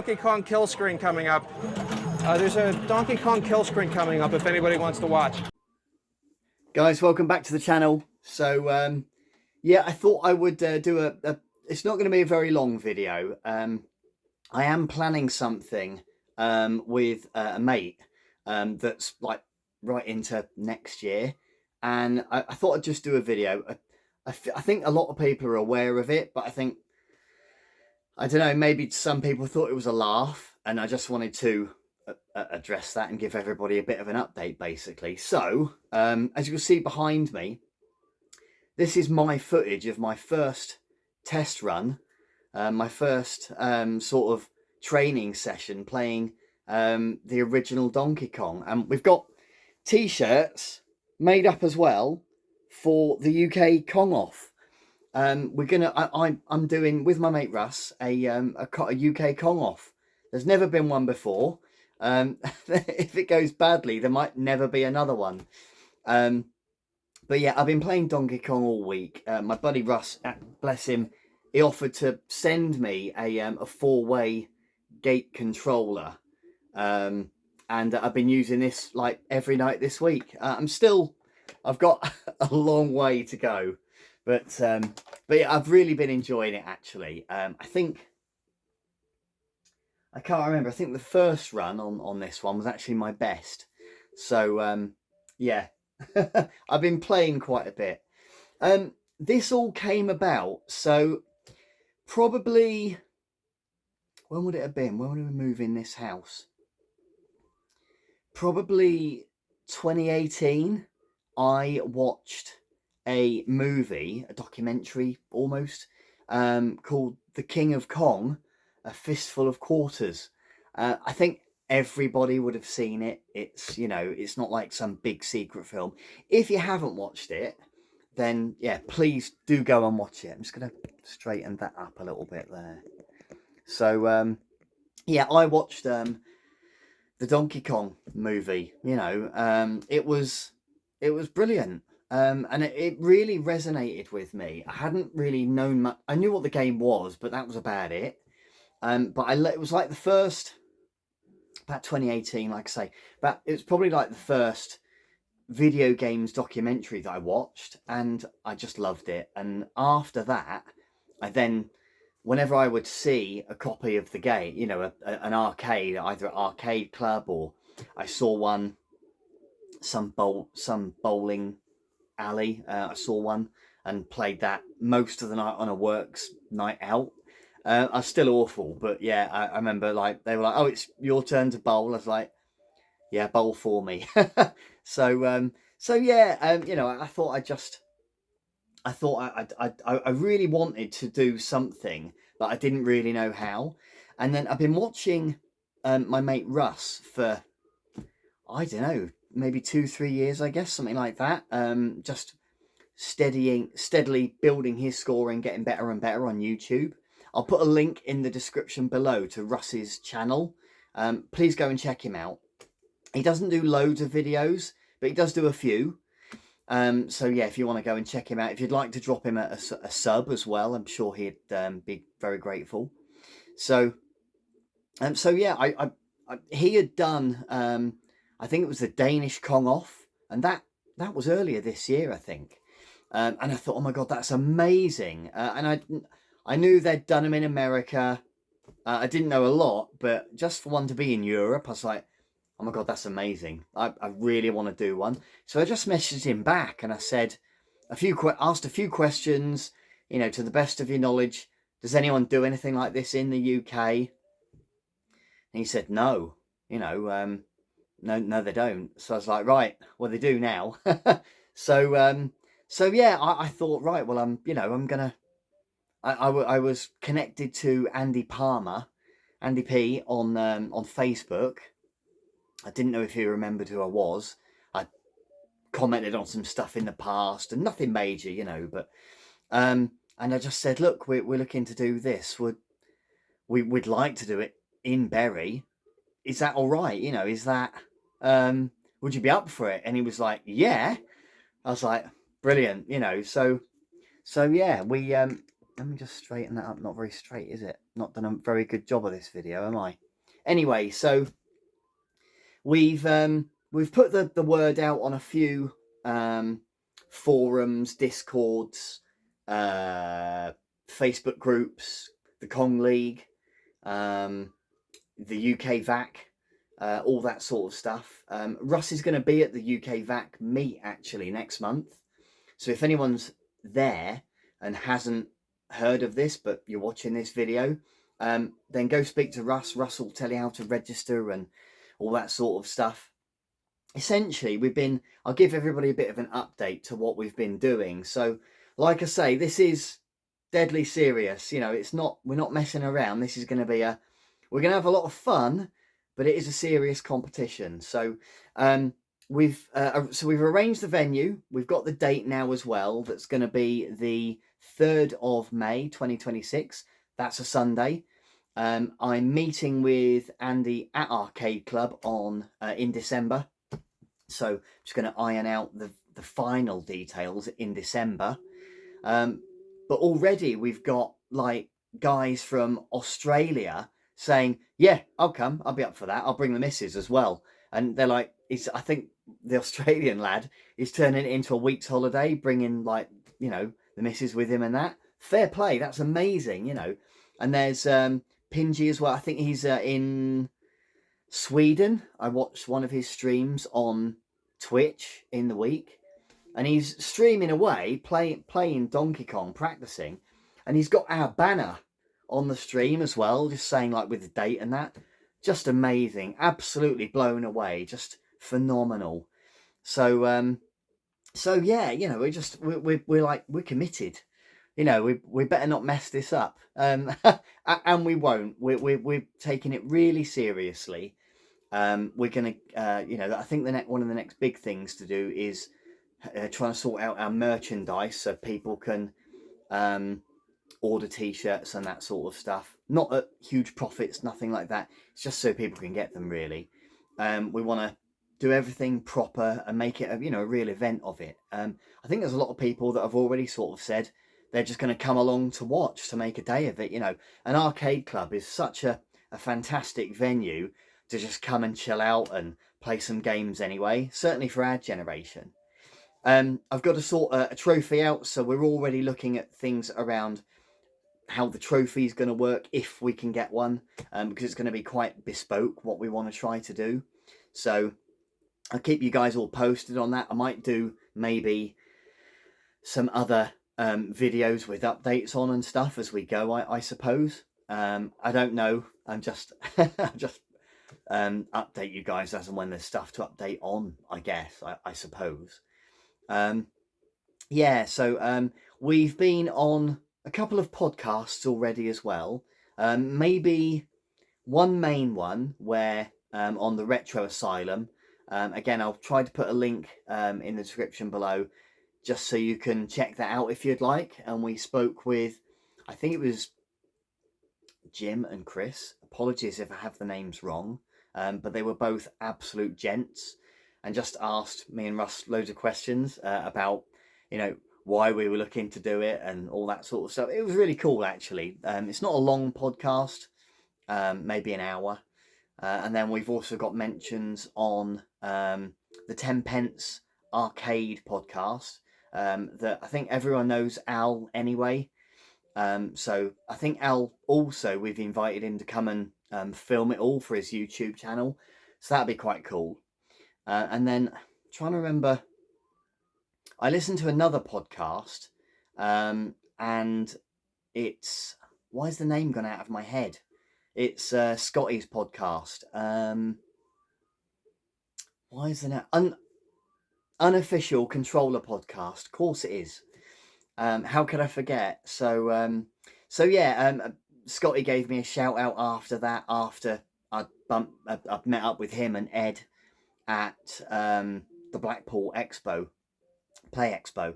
Donkey Kong kill screen coming up. There's a Donkey Kong kill screen coming up if anybody wants to watch. Guys, welcome back to the channel. So, yeah, I thought I would do a... It's not going to be a very long video. I am planning something with a mate that's like right into next year. And I thought I'd just do a video. I think a lot of people are aware of it, but I don't know, maybe some people thought it was a laugh, and I just wanted to address that and give everybody a bit of an update, basically. So, as you can see behind me, this is my footage of my first test run, my first sort of training session playing the original Donkey Kong. And we've got t-shirts made up as well for the UK Kong Off. We're gonna. I'm doing with my mate Russ a UK Kong Off. There's never been one before. If it goes badly, there might never be another one. But yeah, I've been playing Donkey Kong all week. My buddy Russ, bless him, he offered to send me a 4-way gate controller, and I've been using this like every night this week. I've got a long way to go. But yeah, I've really been enjoying it, actually. I can't remember. I think the first run on this one was actually my best. So, yeah, I've been playing quite a bit. This all came about, so probably, when would it have been? When would we move in this house? Probably 2018, I watched a movie, a documentary almost, called The King of Kong, A Fistful of Quarters. I think everybody would have seen it. It's, you know, it's not like some big secret film. If you haven't watched it, then yeah, please do go and watch it. I'm just going to straighten that up a little bit there. So, yeah, I watched the Donkey Kong movie, you know. It was brilliant. And it really resonated with me. I hadn't really known much. I knew what the game was, but that was about it. But it was like the first, about 2018, like I say, but it was probably like the first video games documentary that I watched, and I just loved it. And after that, I then, whenever I would see a copy of the game, you know, an arcade, either an arcade club or I saw one, some bowling alley, I saw one and played that most of the night on a works night out. I was still awful, but yeah, I remember like they were like, "Oh, it's your turn to bowl." I was like, "Yeah, bowl for me." So yeah, you know, I really wanted to do something, but I didn't really know how. And then I've been watching my mate Russ for, I don't know, maybe 2-3 years, I guess, something like that. Just steadily building his score and getting better and better on YouTube. I'll put a link in the description below to Russ's channel. Please go and check him out. He doesn't do loads of videos, but he does do a few. So yeah, if you want to go and check him out, if you'd like to drop him a sub as well, I'm sure he'd be very grateful. So yeah, he had done, I think it was the Danish Kong Off, and that was earlier this year, I think. And I thought, oh my God, that's amazing. And I knew they'd done them in America. I didn't know a lot, but just for one to be in Europe, I was like, oh my God, that's amazing. I really want to do one. So I just messaged him back and I said, asked a few questions, you know, to the best of your knowledge, does anyone do anything like this in the UK? And he said, no, you know, no, they don't. So I was like, right, well, they do now. So yeah, I thought, right, well, you know, I'm gonna. I was connected to Andy P on Facebook. I didn't know if he remembered who I was. I commented on some stuff in the past and nothing major, you know. But and I just said, look, we're looking to do this. We'd like to do it in Bury. Is that all right? You know, is that would you be up for it? And he was like, yeah. I was like, brilliant, you know. So yeah, let me just straighten that up. Not very straight, is it? Not done a very good job of this video, am I? Anyway, so we've put the word out on a few forums, Discords, Facebook groups, the Kong League, the UK VAC, all that sort of stuff. Russ is going to be at the UK VAC meet actually next month. So if anyone's there and hasn't heard of this, but you're watching this video, then go speak to Russ. Russ will tell you how to register and all that sort of stuff. Essentially, I'll give everybody a bit of an update to what we've been doing. So, like I say, this is deadly serious. You know, we're not messing around. This is going to be we're going to have a lot of fun, but it is a serious competition. So, we've arranged the venue. We've got the date now as well. That's going to be the 3rd of May, 2026. That's a Sunday. I'm meeting with Andy at Arcade Club in December. So I'm just going to iron out the final details in December. But already we've got like guys from Australia saying, yeah, I'll come. I'll be up for that. I'll bring the missus as well. And they're like, I think the Australian lad is turning it into a week's holiday, bringing like, you know, the missus with him and that. Fair play. That's amazing, you know. And there's Pingy as well. I think he's in Sweden. I watched one of his streams on Twitch in the week, and he's streaming away, playing Donkey Kong, practicing, and he's got our banner on the stream as well, just saying like with the date and that. Just amazing, absolutely blown away, just phenomenal. So yeah, you know, we're committed. You know, we better not mess this up, and we won't. We're taking it really seriously. We're gonna, you know, I think one of the next big things to do is try and sort out our merchandise so people can order t-shirts and that sort of stuff. Not at huge profits, nothing like that. It's just so people can get them. Really, we want to do everything proper and make it a real event of it. I think there's a lot of people that have already sort of said they're just going to come along to watch, to make a day of it. You know, an arcade club is such a fantastic venue to just come and chill out and play some games anyway, certainly for our generation. I've got to sort a trophy out, so we're already looking at things around how the trophy is going to work, if we can get one, because it's going to be quite bespoke what we want to try to do. So I'll keep you guys all posted on that. I might do maybe some other videos with updates on and stuff as we go, I suppose. I don't know. I'm just update you guys as and when there's stuff to update on, I guess, I suppose. Yeah, so we've been on a couple of podcasts already as well. Maybe one main one where on the Retro Asylum. Again, I'll try to put a link in the description below, just so you can check that out if you'd like. And we spoke with, I think it was Jim and Chris. Apologies if I have the names wrong, but they were both absolute gents and just asked me and Russ loads of questions about, you know, why we were looking to do it and all that sort of stuff. It was really cool, actually. It's not a long podcast, maybe an hour. And then we've also got mentions on the 10 Pence Arcade podcast that I think everyone knows Al anyway. So I think Al also, we've invited him to come and film it all for his YouTube channel. So that'd be quite cool. And then trying to remember, I listened to another podcast and it's, why is the name gone out of my head? It's Scotty's podcast. Why is the name? Unofficial Controller Podcast. Of course it is. How could I forget? So yeah, Scotty gave me a shout out after that, after I'd met up with him and Ed at the Blackpool Play Expo,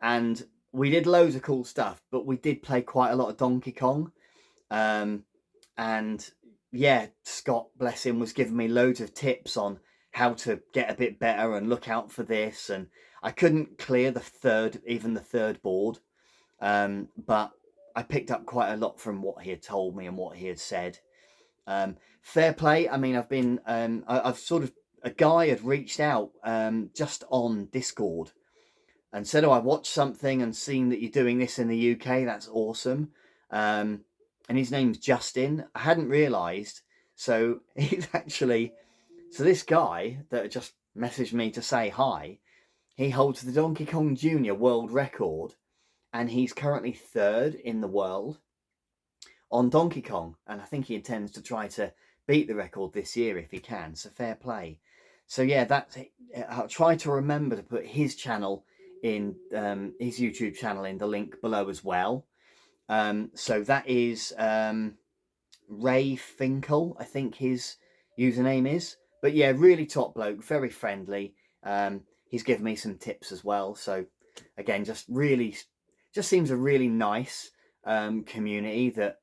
and we did loads of cool stuff, but we did play quite a lot of Donkey Kong. And yeah, Scott, bless him, was giving me loads of tips on how to get a bit better and look out for this. And I couldn't clear the third board, but I picked up quite a lot from what he had told me and what he had said. Fair play. I mean, I've sort of, a guy had reached out just on Discord and said, oh, I watched something and seen that you're doing this in the UK. That's awesome. And his name's Justin. I hadn't realised. So he's actually, so this guy that just messaged me to say hi, he holds the Donkey Kong Jr. world record, and he's currently 3rd in the world on Donkey Kong. And I think he intends to try to beat the record this year if he can. So fair play. So yeah, that's it. I'll try to remember to put his channel in, his YouTube channel in the link below as well. So that is Ray Finkel, I think his username is. But yeah, really top bloke, very friendly. He's given me some tips as well. So again, just seems a really nice community that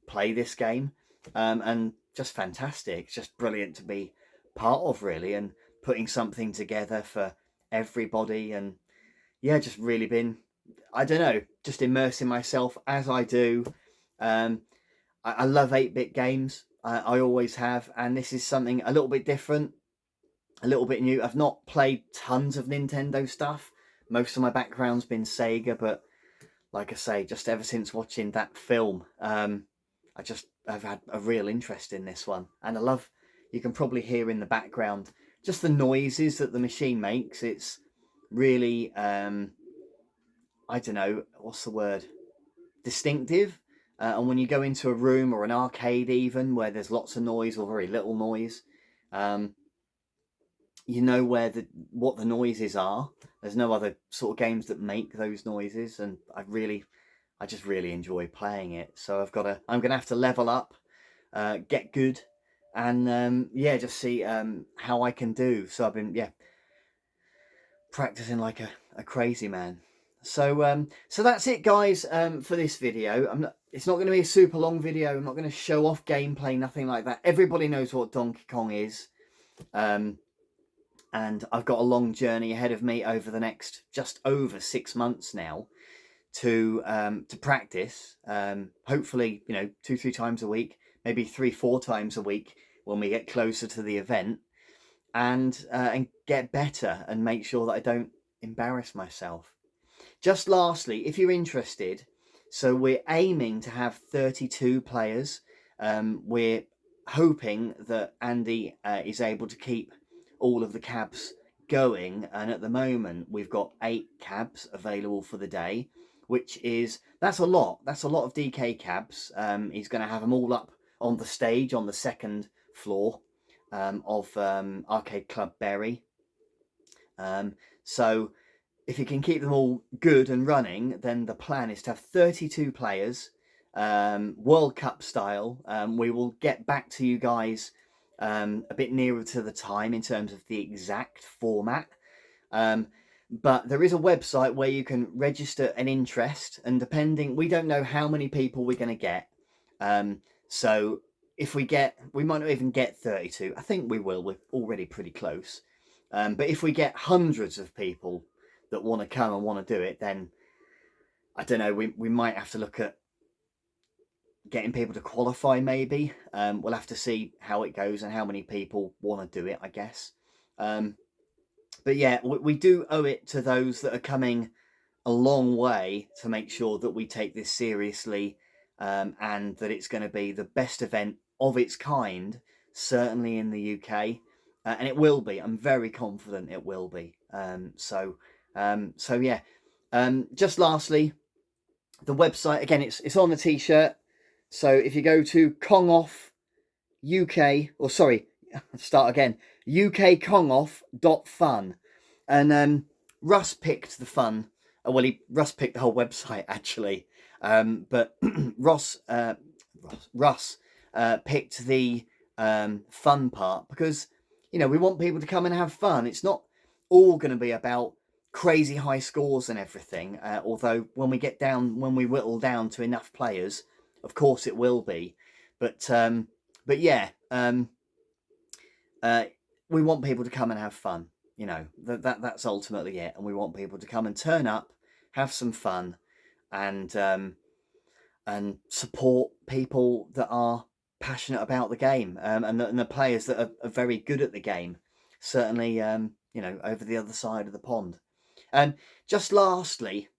play this game, and just fantastic. Just brilliant to be part of, really, and putting something together for everybody. And yeah, just really been, I don't know, just immersing myself as I do. I love 8-bit games. I always have, and this is something a little bit different, a little bit new. I've not played tons of Nintendo stuff. Most of my background's been Sega, but like I say, just ever since watching that film, I've had a real interest in this one. And I love, you can probably hear in the background, just the noises that the machine makes. It's really, I don't know, what's the word? Distinctive. And when you go into a room or an arcade even, where there's lots of noise or very little noise, you know what the noises are. There's no other sort of games that make those noises, and I just really enjoy playing it. So I'm gonna have to level up, get good, and yeah, just see how I can do. So I've been practicing like a crazy man. So so that's it, guys, for this video. It's not going to be a super long video. I'm not going to show off gameplay, nothing like that. Everybody knows what Donkey Kong is. And I've got a long journey ahead of me over the next just over 6 months now to practice. Hopefully, 2-3 times a week, maybe 3-4 times a week when we get closer to the event, and get better and make sure that I don't embarrass myself. Just lastly, if you're interested, so we're aiming to have 32 players. We're hoping that Andy is able to keep all of the cabs going, and at the moment we've got 8 cabs available for the day, that's a lot of DK cabs. He's going to have them all up on the stage on the 2nd floor of Arcade Club Berry. So if you can keep them all good and running, then the plan is to have 32 players, World Cup style. We will get back to you guys a bit nearer to the time in terms of the exact format. But there is a website where you can register an interest, and depending, we don't know how many people we're going to get. So if we might not even get 32. I think we will. We're already pretty close. But if we get hundreds of people that want to come and want to do it, then I don't know, we might have to look at getting people to qualify, maybe. We'll have to see how it goes and how many people want to do it, I guess. But yeah, we do owe it to those that are coming a long way to make sure that we take this seriously, and that it's going to be the best event of its kind, certainly in the UK. And it will be. I'm very confident it will be. So yeah. Just lastly, the website, again, it's on the t-shirt. So if you go to Kong Off UK, or sorry, start again, ukkongoff.fun, and Russ picked the fun. Well, Russ picked the whole website actually, but Russ picked the fun part because we want people to come and have fun. It's not all going to be about crazy high scores and everything, although when we whittle down to enough players, of course it will be. But yeah, we want people to come and have fun. That's ultimately it, and we want people to come and turn up, have some fun, and and support people that are passionate about the game, and the players that are very good at the game. Certainly, you know, over the other side of the pond. And just lastly,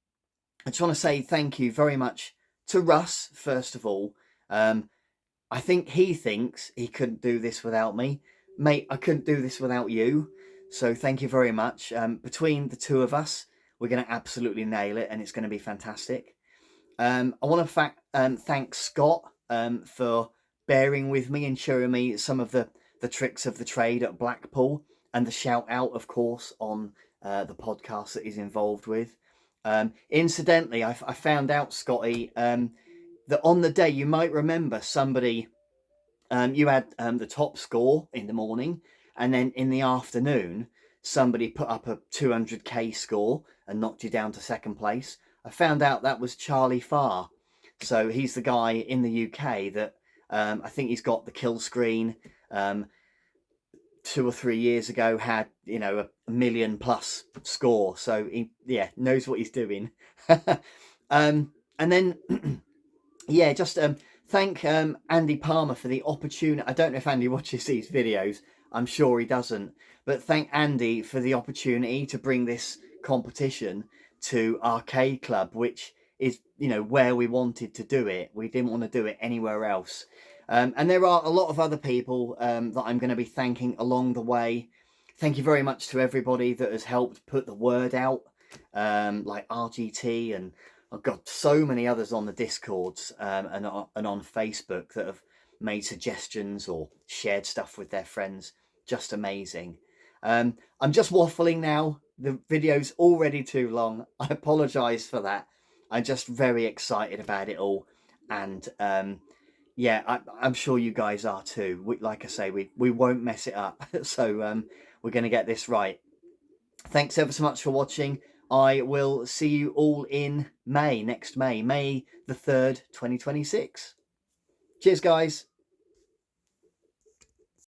I just want to say thank you very much to Russ, first of all. I think he thinks he couldn't do this without me. Mate, I couldn't do this without you. So thank you very much. Between the two of us, we're going to absolutely nail it, and it's going to be fantastic. I want to thank Scott for bearing with me and showing me some of the tricks of the trade at Blackpool, and the shout out, of course, on the podcast that he's involved with. Incidentally, I found out, Scotty, that on the day, you might remember somebody, you had the top score in the morning, and then in the afternoon, somebody put up a 200k score and knocked you down to second place. I found out that was Charlie Farr. So he's the guy in the UK that I think he's got the kill screen. 2 or 3 years ago had, you know, a million plus score. So he, yeah, knows what he's doing. And then, yeah, just thank Andy Palmer for the opportunity. I don't know if Andy watches these videos. I'm sure he doesn't. But thank Andy for the opportunity to bring this competition to Arcade Club, which is, you know, where we wanted to do it. We didn't want to do it anywhere else. And there are a lot of other people that I'm going to be thanking along the way. Thank you very much to everybody that has helped put the word out, like RGT, and I've got so many others on the Discords and on Facebook that have made suggestions or shared stuff with their friends. Just amazing. I'm just waffling now. The video's already too long. I apologise for that. I'm just very excited about it all. And yeah, I'm sure you guys are too. Like I say, we won't mess it up. So we're going to get this right. Thanks ever so much for watching. I will see you all in May, next May the 3rd, 2026. Cheers, guys.